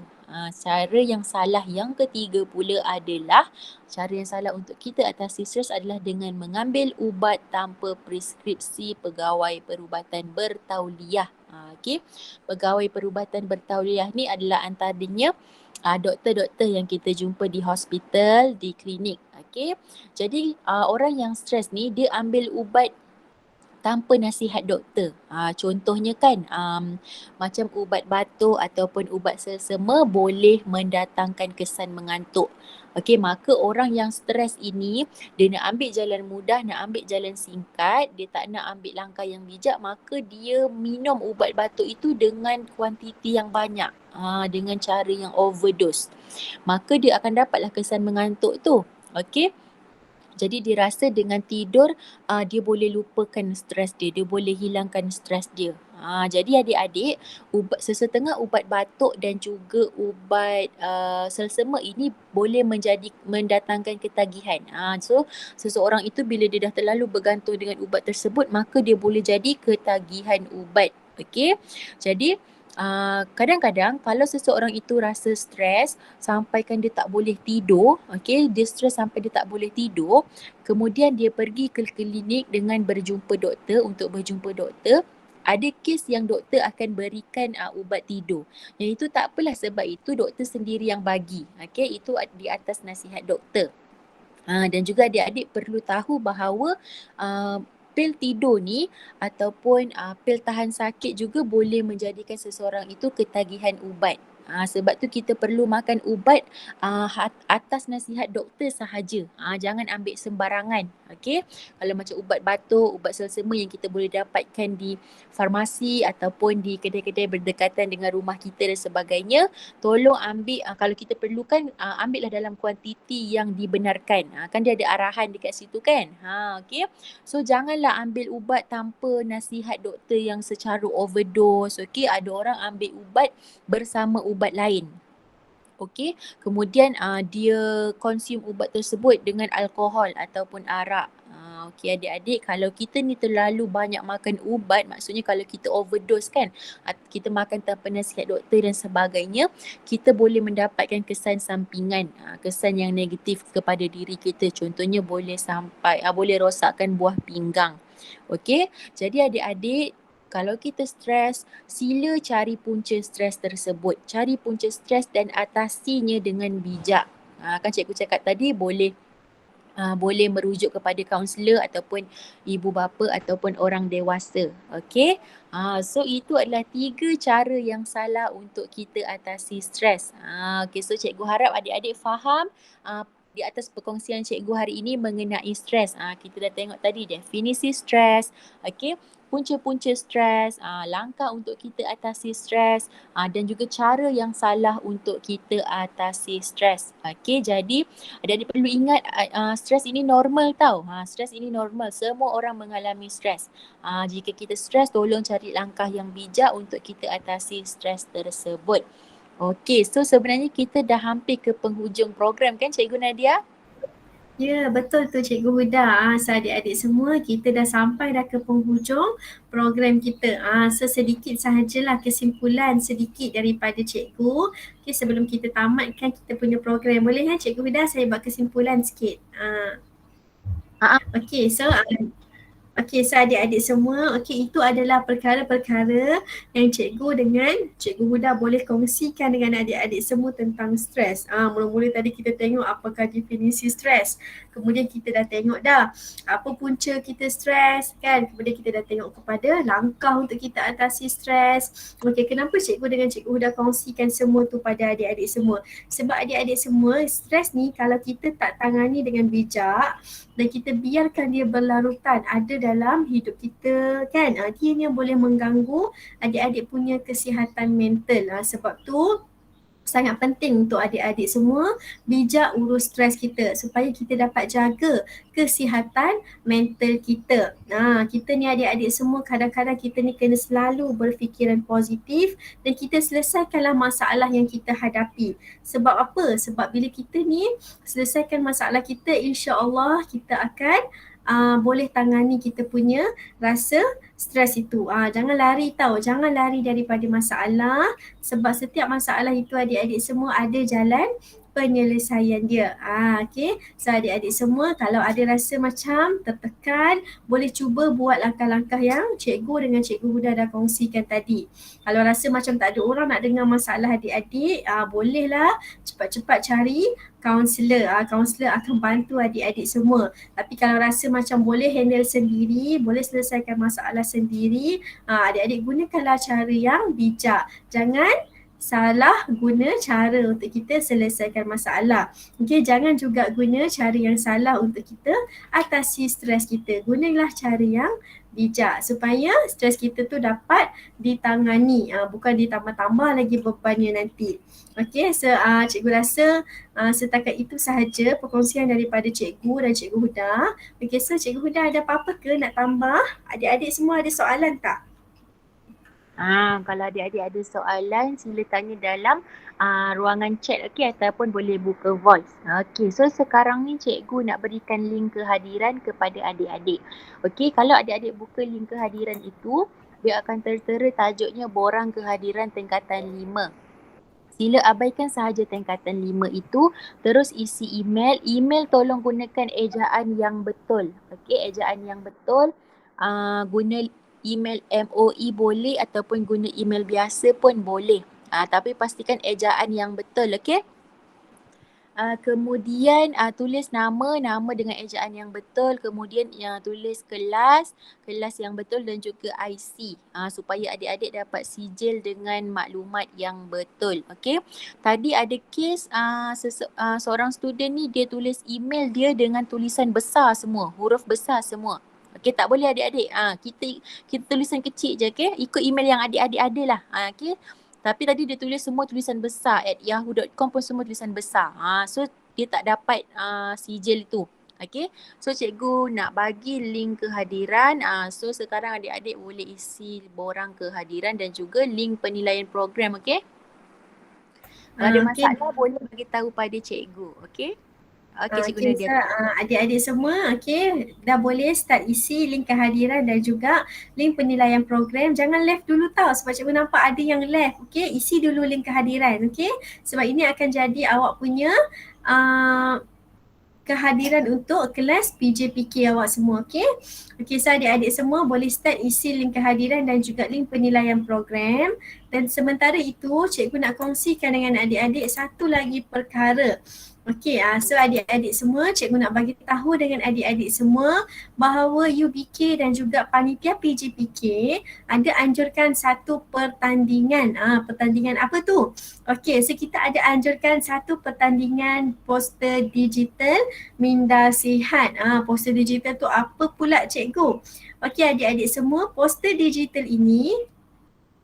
Cara yang salah yang ketiga pula adalah cara yang salah untuk kita atasi stres adalah dengan mengambil ubat tanpa preskripsi pegawai perubatan bertauliah. Okey. Pegawai perubatan bertauliah ni adalah antaranya doktor-doktor yang kita jumpa di hospital, di klinik. Okey. Jadi orang yang stres ni dia ambil ubat tanpa nasihat doktor. Contohnya kan macam ubat batuk ataupun ubat selsema boleh mendatangkan kesan mengantuk. Okey, maka orang yang stres ini dia nak ambil jalan mudah, nak ambil jalan singkat, dia tak nak ambil langkah yang bijak, maka dia minum ubat batuk itu dengan kuantiti yang banyak. Dengan cara yang overdose. Maka dia akan dapatlah kesan mengantuk tu. Okey. Jadi dia rasa dengan tidur dia boleh lupakan stres dia, dia boleh hilangkan stres dia. Jadi adik-adik, sesetengah ubat batuk dan juga ubat selsema ini boleh mendatangkan ketagihan. So seseorang itu bila dia dah terlalu bergantung dengan ubat tersebut, maka dia boleh jadi ketagihan ubat. Okey. Jadi kadang-kadang kalau seseorang itu rasa stres sampaikan dia tak boleh tidur, okey, dia stres sampai dia tak boleh tidur, kemudian dia pergi ke klinik dengan berjumpa doktor untuk berjumpa doktor, ada kes yang doktor akan berikan ubat tidur. Yang itu tak apalah sebab itu doktor sendiri yang bagi. Okey, itu di atas nasihat doktor. Dan juga adik-adik perlu tahu bahawa pil tidur ni ataupun pil tahan sakit juga boleh menjadikan seseorang itu ketagihan ubat. Sebab tu kita perlu makan ubat atas nasihat doktor sahaja. Jangan ambil sembarangan. Okey. Kalau macam ubat batuk, ubat selsema yang kita boleh dapatkan di farmasi ataupun di kedai-kedai berdekatan dengan rumah kita dan sebagainya, tolong ambil kalau kita perlukan ambillah dalam kuantiti yang dibenarkan. Kan dia ada arahan dekat situ kan. Okey. So janganlah ambil ubat tanpa nasihat doktor yang secara overdose. Okey, ada orang ambil ubat bersama ubat lain. Okey, kemudian dia konsum ubat tersebut dengan alkohol ataupun arak. Okey adik-adik, kalau kita ni terlalu banyak makan ubat, maksudnya kalau kita overdose kan, kita makan tanpa nasihat doktor dan sebagainya, kita boleh mendapatkan kesan sampingan, kesan yang negatif kepada diri kita. Contohnya boleh rosakkan buah pinggang. Okey, jadi adik-adik, kalau kita stres, sila cari punca stres tersebut. Cari punca stres dan atasinya dengan bijak. Kan cikgu cakap tadi boleh merujuk kepada kaunselor ataupun ibu bapa ataupun orang dewasa. Okey. So itu adalah 3 cara yang salah untuk kita atasi stres. Okey, so cikgu harap adik-adik faham di atas perkongsian cikgu hari ini mengenai stres. Kita dah tengok tadi definisi stres, okey, punca-punca stres, langkah untuk kita atasi stres, dan juga cara yang salah untuk kita atasi stres. Okey, jadi adik-adik perlu ingat stres ini normal tau. Stres ini normal. Semua orang mengalami stres. Jika kita stres, tolong cari langkah yang bijak untuk kita atasi stres tersebut. Okey, so sebenarnya kita dah hampir ke penghujung program kan Cikgu Nadia? Ya, betul tu Cikgu Huda. So adik-adik semua, kita dah sampai dah ke penghujung program kita. So sedikit sahajalah kesimpulan sedikit daripada Cikgu. Okay, sebelum kita tamatkan kita punya program. Boleh kan Cikgu Huda saya buat kesimpulan sikit? Okey, so adik-adik semua, itu adalah perkara-perkara yang cikgu dengan Cikgu Huda boleh kongsikan dengan adik-adik semua tentang stres. Mula-mula tadi kita tengok apakah definisi stres. Kemudian kita dah tengok dah apa punca kita stres kan. Kemudian kita dah tengok kepada langkah untuk kita atasi stres. Okey, kenapa cikgu dengan Cikgu Huda kongsikan semua tu pada adik-adik semua? Sebab adik-adik semua, stres ni kalau kita tak tangani dengan bijak dan kita biarkan dia berlarutan ada dalam hidup kita kan, dia ni yang boleh mengganggu adik-adik punya kesihatan mental. Sebab tu sangat penting untuk adik-adik semua bijak urus stres kita supaya kita dapat jaga kesihatan mental kita. Kita ni adik-adik semua kadang-kadang kita ni kena selalu berfikiran positif dan kita selesaikanlah masalah yang kita hadapi. Sebab apa? Sebab bila kita ni selesaikan masalah kita, insya-Allah kita akan boleh tangani kita punya rasa stres itu. Jangan lari jangan lari daripada masalah sebab setiap masalah itu adik-adik semua ada jalan penyelesaian dia. Okay. So adik-adik semua kalau ada rasa macam tertekan, boleh cuba buat langkah-langkah yang cikgu dengan Cikgu Huda dah kongsikan tadi. Kalau rasa macam tak ada orang nak dengar masalah adik-adik, bolehlah cepat-cepat cari kaunselor. Kaunselor akan bantu adik-adik semua. Tapi kalau rasa macam boleh handle sendiri, boleh selesaikan masalah sendiri, adik-adik gunakanlah cara yang bijak. Jangan salah guna cara untuk kita selesaikan masalah. Okay, jangan juga guna cara yang salah untuk kita atasi stres kita. Gunalah cara yang bijak supaya stres kita tu dapat ditangani, bukan ditambah-tambah lagi bebannya nanti. Okay, so cikgu rasa setakat itu sahaja perkongsian daripada cikgu dan Cikgu Huda. Okay, so Cikgu Huda ada apa-apa ke nak tambah? Adik-adik semua ada soalan tak? Kalau adik-adik ada soalan, sila tanya dalam ruangan chat, ataupun boleh buka voice. So sekarang ni cikgu nak berikan link kehadiran kepada adik-adik. Kalau adik-adik buka link kehadiran itu, dia akan tertera tajuknya borang kehadiran tingkatan 5. Sila abaikan sahaja tingkatan 5 itu, terus isi email. Email tolong gunakan ejaan yang betul. Ejaan yang betul. Guna email MOE boleh ataupun guna email biasa pun boleh. Tapi pastikan ejaan yang betul, kemudian tulis nama dengan ejaan yang betul, kemudian tulis kelas yang betul dan juga IC supaya adik-adik dapat sijil dengan maklumat yang betul. Tadi ada kes seorang student ni dia tulis email dia dengan tulisan besar semua, huruf besar semua. Tak boleh adik-adik. Kita tulisan kecil je, ikut email yang adik-adik ada lah. Tapi tadi dia tulis semua tulisan besar, @yahoo.com pun semua tulisan besar. So dia tak dapat sijil tu. So cikgu nak bagi link kehadiran. So sekarang adik-adik boleh isi borang kehadiran dan juga link penilaian program, Kalau ada masalah boleh bagi tahu pada cikgu, Cikgu Nadia. Adik-adik semua, dah boleh start isi link kehadiran dan juga link penilaian program. Jangan left dulu sebab cikgu nampak ada yang left. Isi dulu link kehadiran, sebab ini akan jadi awak punya kehadiran untuk kelas PJPK awak semua, so adik-adik semua boleh start isi link kehadiran dan juga link penilaian program. Dan sementara itu, cikgu nak kongsikan dengan adik-adik satu lagi perkara. Okey, so adik-adik semua, cikgu nak bagi tahu dengan adik-adik semua bahawa UBK dan juga panitia PJPK ada anjurkan satu pertandingan. Pertandingan apa tu? Okey, so kita ada anjurkan satu pertandingan poster digital minda sihat. Poster digital tu apa pula cikgu? Okey adik-adik semua, poster digital ini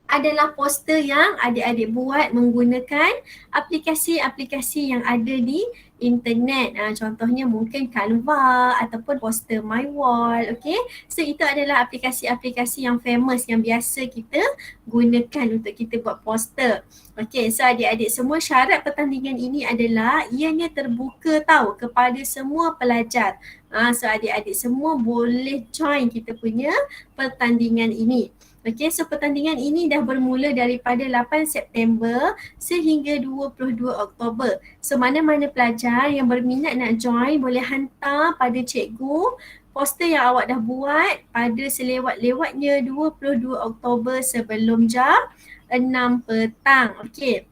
adalah poster yang adik-adik buat menggunakan aplikasi-aplikasi yang ada di internet. Contohnya mungkin Canva ataupun poster My Wall. Okay. So itu adalah aplikasi-aplikasi yang famous yang biasa kita gunakan untuk kita buat poster. Okay. So adik-adik semua, syarat pertandingan ini adalah ianya terbuka tahu kepada semua pelajar. So adik-adik semua boleh join kita punya pertandingan ini. Okey, so pertandingan ini dah bermula daripada 8 September sehingga 22 Oktober. So mana-mana pelajar yang berminat nak join boleh hantar pada cikgu poster yang awak dah buat pada selewat-lewatnya 22 Oktober sebelum jam 6 petang. Okey.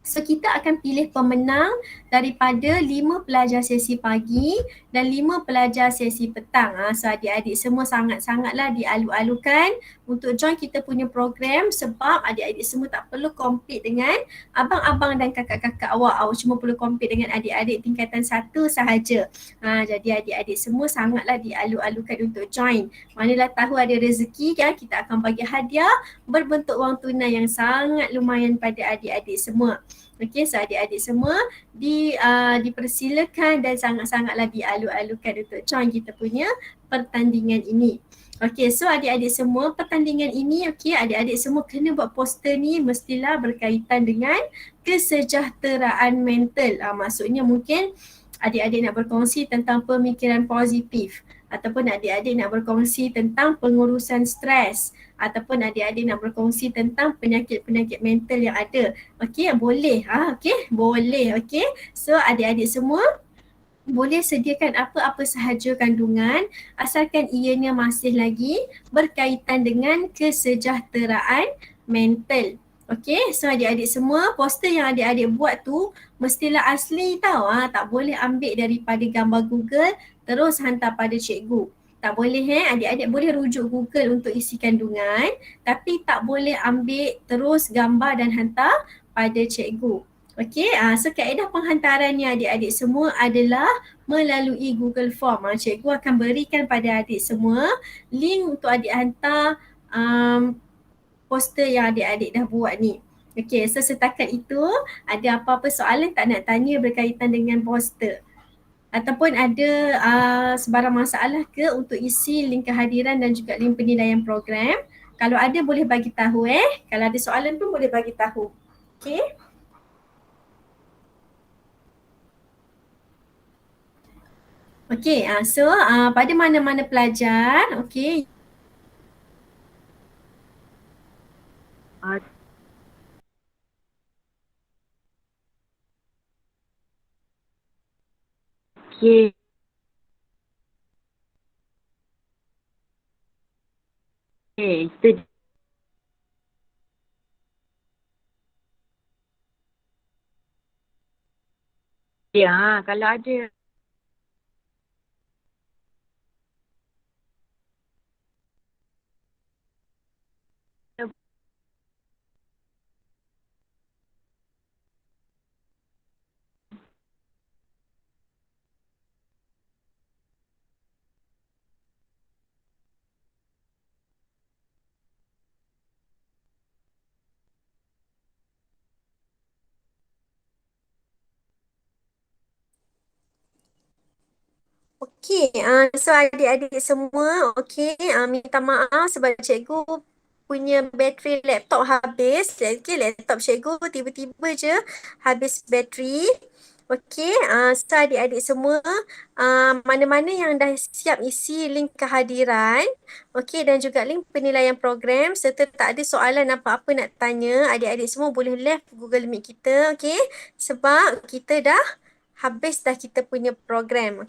So kita akan pilih pemenang daripada 5 pelajar sesi pagi dan 5 pelajar sesi petang. So adik-adik semua sangat-sangatlah dialu-alukan untuk join kita punya program sebab adik-adik semua tak perlu compete dengan abang-abang dan kakak-kakak awak. Awak cuma perlu compete dengan adik-adik tingkatan 1 sahaja. Jadi adik-adik semua sangatlah dialu-alukan untuk join. Manalah tahu ada rezeki kan, kita akan bagi hadiah berbentuk wang tunai yang sangat lumayan pada adik-adik semua. Okey, so adik-adik semua dipersilakan dan sangat-sangatlah dialu-alukan untuk join kita punya pertandingan ini. Okey, so adik-adik semua, pertandingan ini adik-adik semua kena buat poster ni mestilah berkaitan dengan kesejahteraan mental. Maksudnya mungkin adik-adik nak berkongsi tentang pemikiran positif ataupun adik-adik nak berkongsi tentang pengurusan stres ataupun adik-adik nak berkongsi tentang penyakit-penyakit mental yang ada. Okey, boleh. Boleh. Okey. So adik-adik semua boleh sediakan apa-apa sahaja kandungan asalkan ianya masih lagi berkaitan dengan kesejahteraan mental. Okey, so adik-adik semua, poster yang adik-adik buat tu mestilah asli tau. Tak boleh ambil daripada gambar Google terus hantar pada cikgu. Tak boleh adik-adik boleh rujuk Google untuk isi kandungan tapi tak boleh ambil terus gambar dan hantar pada cikgu. Okey, so kaedah penghantarannya adik-adik semua adalah melalui Google Form. Cikgu akan berikan pada adik semua link untuk adik hantar poster yang adik-adik dah buat ni. Okey, so setakat itu ada apa-apa soalan tak nak tanya berkaitan dengan poster? Ataupun ada sebarang masalah ke untuk isi link kehadiran dan juga link penilaian program? Kalau ada boleh bagi tahu Kalau ada soalan pun boleh bagi tahu. Okey. Okey, so pada mana-mana pelajar, okey. Okey. Itu dia. Kalau ada Okey, so adik-adik semua, minta maaf sebab cikgu punya bateri laptop habis. Laptop cikgu tiba-tiba je habis bateri. Okey, so adik-adik semua, mana-mana yang dah siap isi link kehadiran, dan juga link penilaian program serta tak ada soalan apa-apa nak tanya, adik-adik semua boleh left Google Meet kita, sebab kita dah habis dah kita punya program,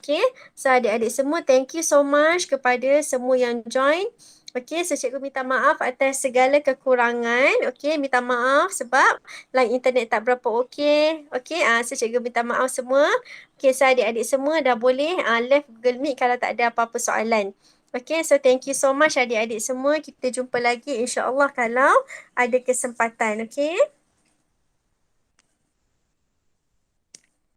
So adik-adik semua, thank you so much kepada semua yang join. Okey, so cikgu minta maaf atas segala kekurangan. Okey, minta maaf sebab line internet tak berapa okey. Okey, so cikgu minta maaf semua. Okey, so adik-adik semua dah boleh left Google Meet kalau tak ada apa-apa soalan. Okey, so thank you so much adik-adik semua. Kita jumpa lagi insya-Allah kalau ada kesempatan. Okey.